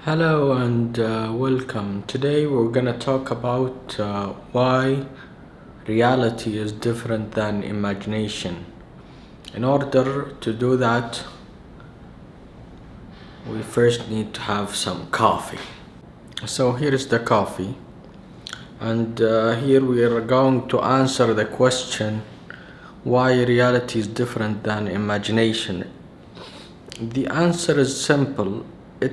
Hello and welcome. Today we're gonna talk about why reality is different than imagination. In order to do that, we first need to have some coffee. So here is the coffee, and here we are going to answer the question why reality is different than imagination. The answer is simple. It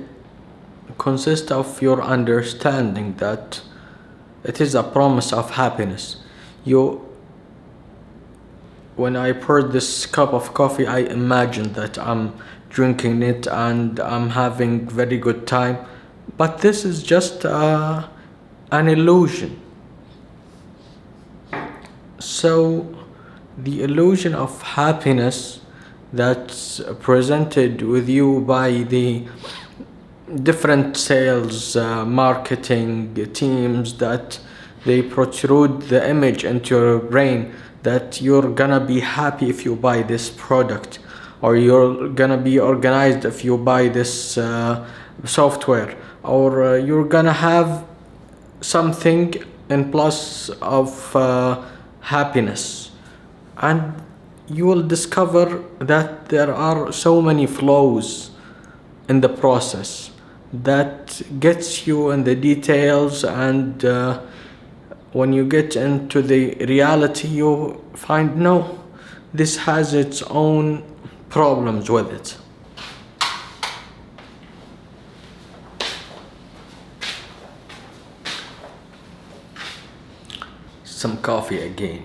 consists of your understanding that it is a promise of happiness. You, when I poured this cup of coffee, I imagined that I'm drinking it and I'm having very good time. But this is just an illusion. So the illusion of happiness that's presented with you by the different sales marketing teams that they protrude the image into your brain that you're gonna be happy if you buy this product, or you're gonna be organized if you buy this software, or you're gonna have something in plus of happiness. And you will discover that there are so many flaws in the process that gets you in the details, and when you get into the reality you find no, this has its own problems with it. Some coffee again.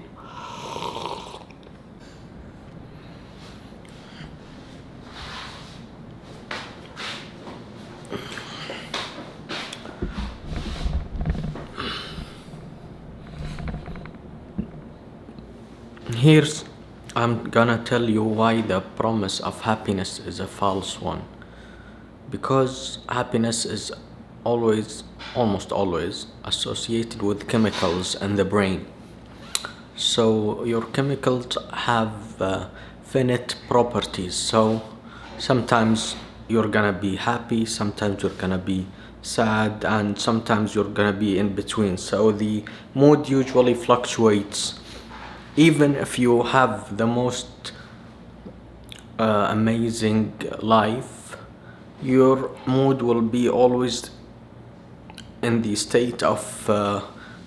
Here's I'm gonna tell you why the promise of happiness is a false one. Because happiness is almost always, associated with chemicals in the brain. So your chemicals have finite properties. So sometimes you're gonna be happy, sometimes you're gonna be sad, and sometimes you're gonna be in between. So the mood usually fluctuates. Even if you have the most amazing life, your mood will be always in the state of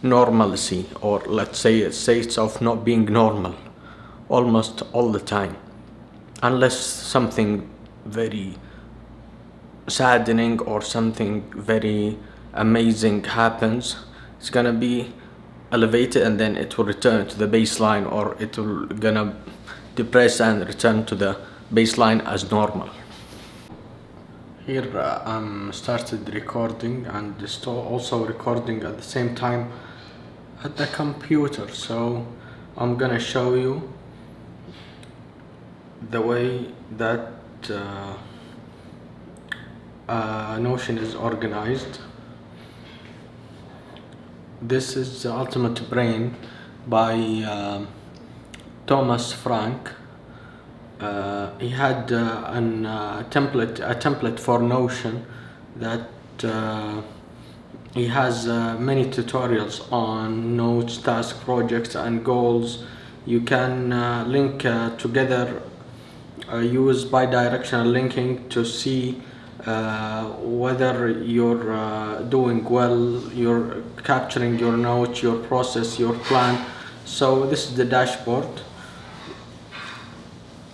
normalcy, or let's say a state of not being normal almost all the time, unless something very saddening or something very amazing happens. It's gonna be elevated and then it will return to the baseline, or it will gonna depress and return to the baseline as normal. Here I'm started recording and also recording at the same time at the computer. So I'm gonna show you the way that Notion is organized. This is the Ultimate Brain by Thomas Frank. He had a template for Notion that he has many tutorials on notes, task, projects, and goals. You can link together, use bidirectional linking to see whether you're doing well, you're capturing your notes, your process, your plan. So this is the dashboard.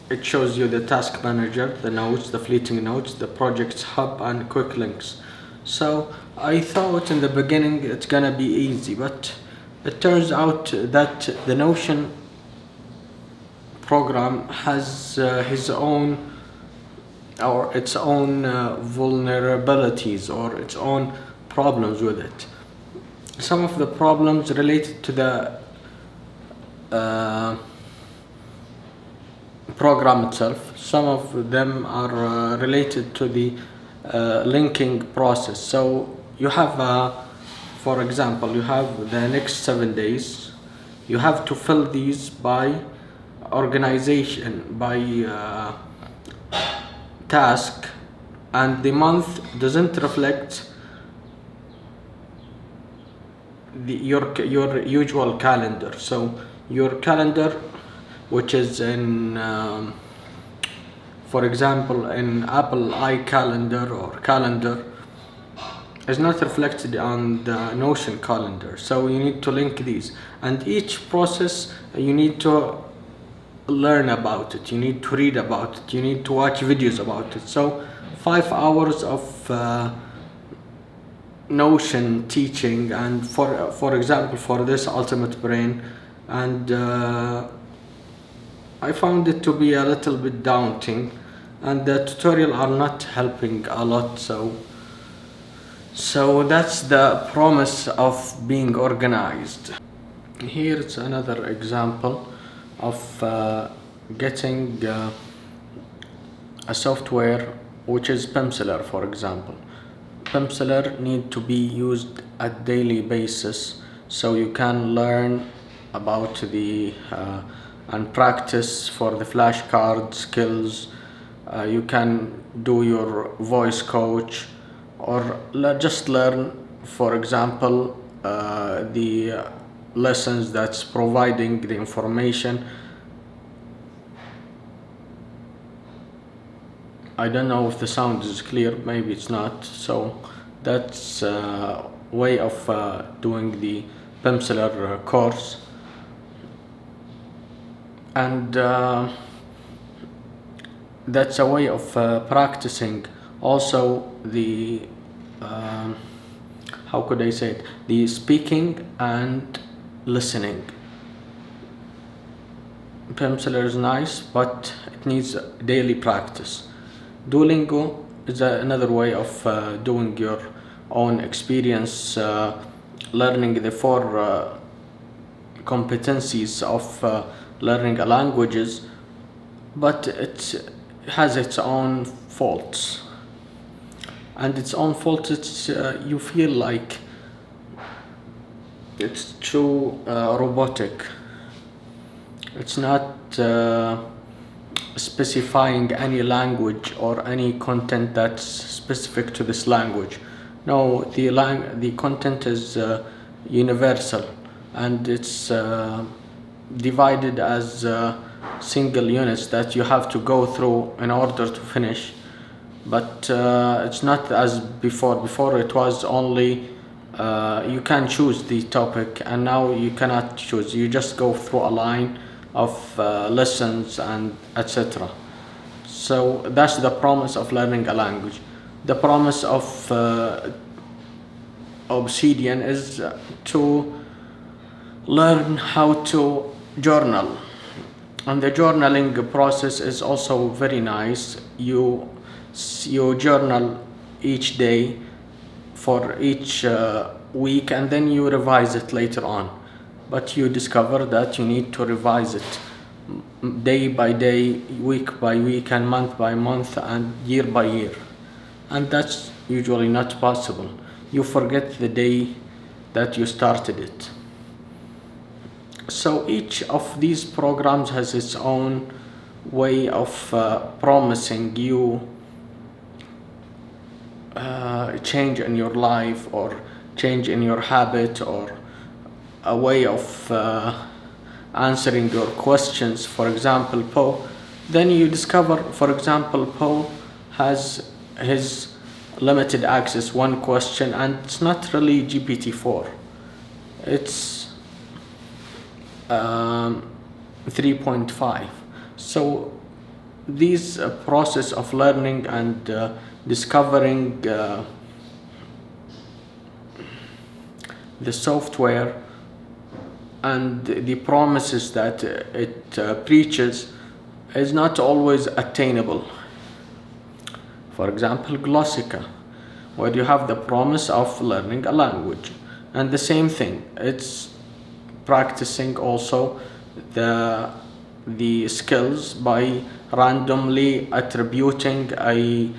It shows you the task manager, the notes, the fleeting notes, the projects hub, and quick links. So I thought in the beginning it's gonna be easy, but it turns out that the Notion program has his own or its own vulnerabilities or its own problems with it. Some of the problems related to the program itself. Some of them are related to the linking process. So you have, for example, you have the next 7 days. You have to fill these by organization, by task, and the month doesn't reflect your usual calendar. So your calendar, which is in for example in Apple iCalendar or calendar, is not reflected on the Notion calendar. So you need to link these, and each process you need to learn about it, you need to read about it, you need to watch videos about it. So 5 hours of Notion teaching, and for example for this ultimate brain, and I found it to be a little bit daunting, and the tutorial are not helping a lot. So that's the promise of being organized. Here's another example of getting a software which is Penciler, for example. Penciler need to be used at daily basis, so you can learn about the and practice for the flashcard skills. You can do your voice coach, or just learn, for example, the lessons that's providing the information. I don't know if the sound is clear, maybe it's not. So that's a way of doing the Penciler course, and that's a way of practicing also the how could I say it, the speaking and listening. Penciler is nice, but it needs daily practice. Duolingo is another way of doing your own experience, learning the four competencies of learning a languages, but it has its own faults. And its own faults, it's you feel like it's too robotic. It's not specifying any language or any content that's specific to this language. No, the content is universal, and it's divided as single units that you have to go through in order to finish. But it's not as before. Before it was only you can choose the topic, and now you cannot choose. You just go through a line of lessons and etc. So that's the promise of learning a language. The promise of Obsidian is to learn how to journal, and the journaling process is also very nice. You journal each day for each week, and then you revise it later on. But you discover that you need to revise it day by day, week by week, and month by month, and year by year. And that's usually not possible. You forget the day that you started it. So each of these programs has its own way of promising you change in your life, or change in your habit, or a way of answering your questions. For example, Poe, then you discover, for example, Poe has his limited access one question, and it's not really GPT-4, it's 3.5. So this process of learning and discovering the software and the promises that it preaches is not always attainable. For example, Glossica, where you have the promise of learning a language, and the same thing, it's practicing also the skills by randomly attributing a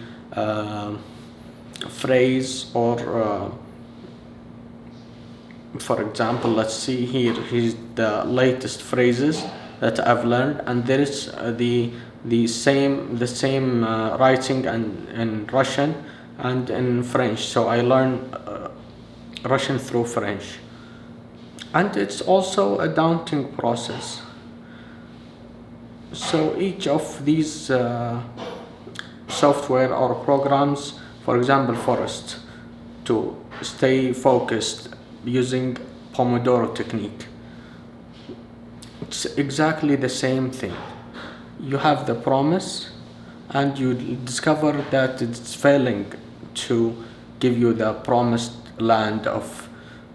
phrase, or for example, let's see here, here's the latest phrases that I've learned, and there is the same writing and in Russian and in French. So I learn Russian through French, and it's also a daunting process. So each of these software or programs, for example, Forest, to stay focused using Pomodoro technique, it's exactly the same thing. You have the promise, and you discover that it's failing to give you the promised land of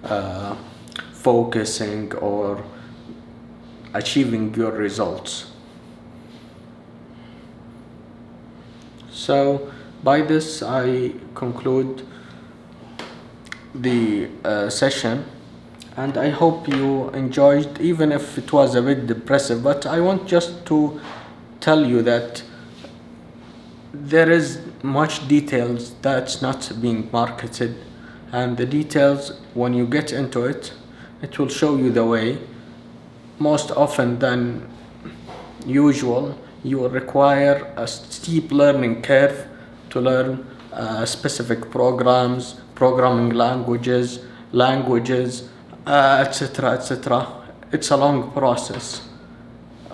uh, focusing or achieving your results. So, by this, I conclude the session, and I hope you enjoyed, even if it was a bit depressive. But I want just to tell you that there is much details that's not being marketed, and the details, when you get into it, it will show you the way. Most often than usual, you will require a steep learning curve to learn specific programs, programming languages, etc., etc. It's a long process,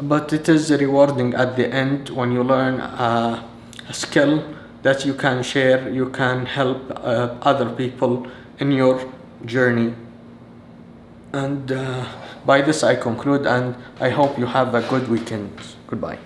but it is rewarding at the end when you learn a skill that you can share, you can help other people in your journey. And by this, I conclude, and I hope you have a good weekend. Goodbye.